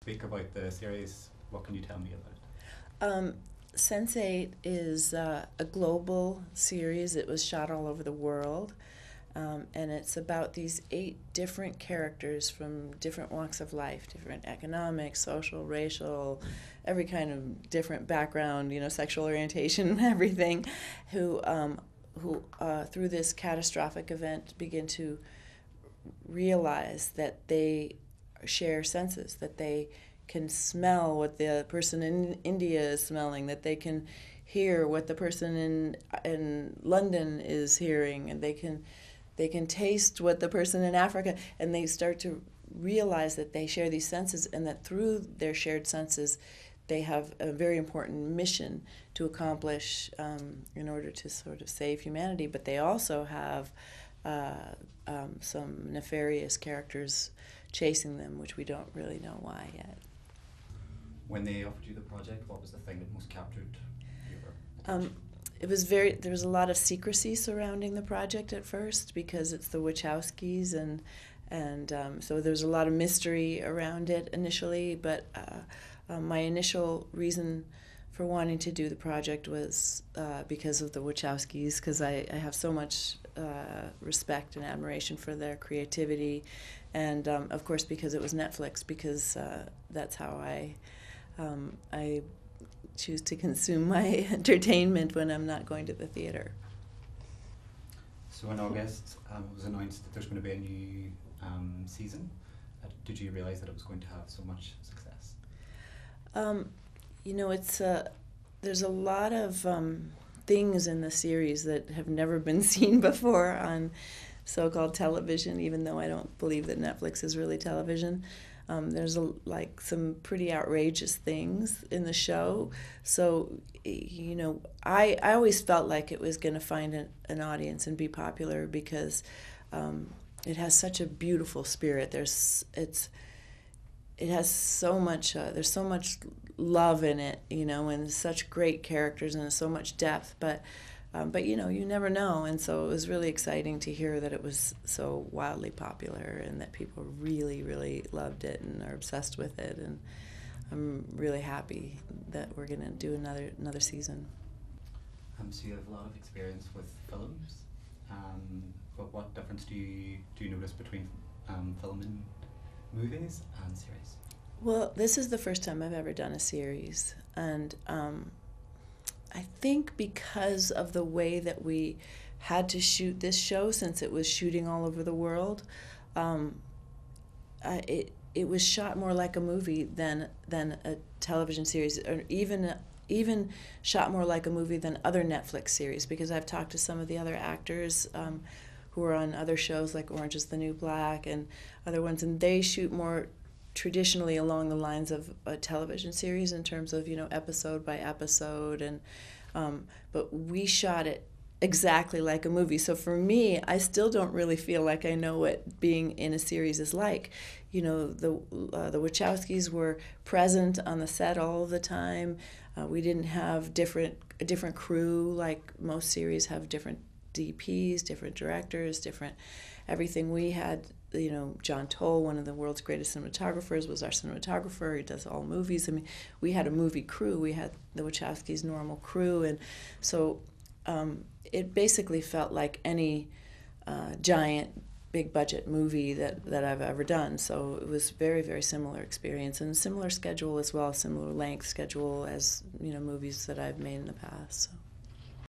speak about the series. What can you tell me about it? Sense8 is a global series. It was shot all over the world, and it's about these 8 different characters from different walks of life, different economic, social, racial, every kind of different background, sexual orientation, everything, who through this catastrophic event begin to realize that they share senses, that they can smell what the person in India is smelling, that they can hear what the person in London is hearing, and they can taste what the person in Africa, and they start to realize that they share these senses, and that through their shared senses they have a very important mission to accomplish in order to sort of save humanity. But they also have some nefarious characters chasing them, which we don't really know why yet. When they offered you the project, what was the thing that most captured your attention? There was a lot of secrecy surrounding the project at first because it's the Wachowskis, and so there was a lot of mystery around it initially. But my initial reason for wanting to do the project was because of the Wachowskis, because I have so much respect and admiration for their creativity, and of course because it was Netflix, because that's how I choose to consume my entertainment when I'm not going to the theater. So in August, it was announced that there's going to be a new season. Did you realize that it was going to have so much success? It's there's a lot of things in the series that have never been seen before on so-called television, even though I don't believe that Netflix is really television. There's some pretty outrageous things in the show. So, I always felt like it was going to find an audience and be popular because it has such a beautiful spirit. It has so much. There's so much love in it, and such great characters and so much depth. But you never know, and so it was really exciting to hear that it was so wildly popular and that people really, really loved it and are obsessed with it. And I'm really happy that we're going to do another season. So you have a lot of experience with films, but what difference do you notice between film and movies and series? Well, this is the first time I've ever done a series, and I think because of the way that we had to shoot this show, since it was shooting all over the world, it was shot more like a movie than a television series, or even shot more like a movie than other Netflix series. Because I've talked to some of the other actors who are on other shows like Orange Is the New Black and other ones, and they shoot more traditionally along the lines of a television series in terms of episode by episode, and but we shot it exactly like a movie. So for me, I still don't really feel like I know what being in a series is like. The Wachowskis were present on the set all the time. We didn't have a different crew like most series have, different DPs, different directors, different everything. We had, John Toll, one of the world's greatest cinematographers, was our cinematographer. He does all movies. I mean, we had a movie crew. We had the Wachowskis' normal crew, and so it basically felt like any giant, big-budget movie that I've ever done. So it was very, very similar experience, and similar schedule as well, similar length schedule as movies that I've made in the past. So.